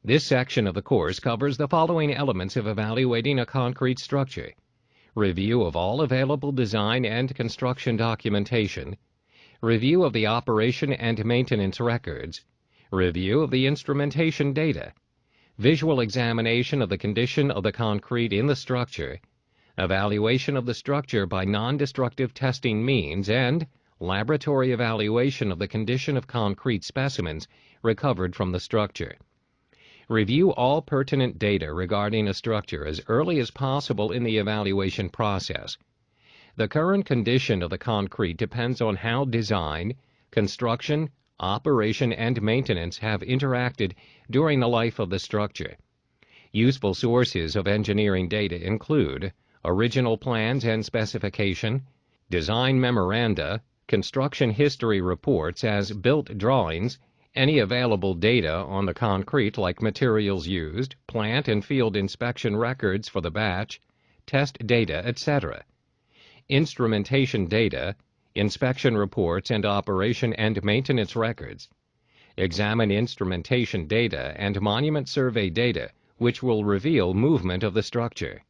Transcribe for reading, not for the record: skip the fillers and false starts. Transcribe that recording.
This section of the course covers the following elements of evaluating a concrete structure: review of all available design and construction documentation, review of the operation and maintenance records, review of the instrumentation data, visual examination of the condition of the concrete in the structure, evaluation of the structure by non-destructive testing means, and laboratory evaluation of the condition of concrete specimens recovered from the structure. Review all pertinent data regarding a structure as early as possible in the evaluation process. The current condition of the concrete depends on how design, construction, operation, and maintenance have interacted during the life of the structure. Useful sources of engineering data include original plans and specification, design memoranda, construction history reports as built drawings, any available data on the concrete like materials used, plant and field inspection records for the batch, test data, etc. Instrumentation data, inspection reports and operation and maintenance records. Examine instrumentation data and monument survey data, which will reveal movement of the structure.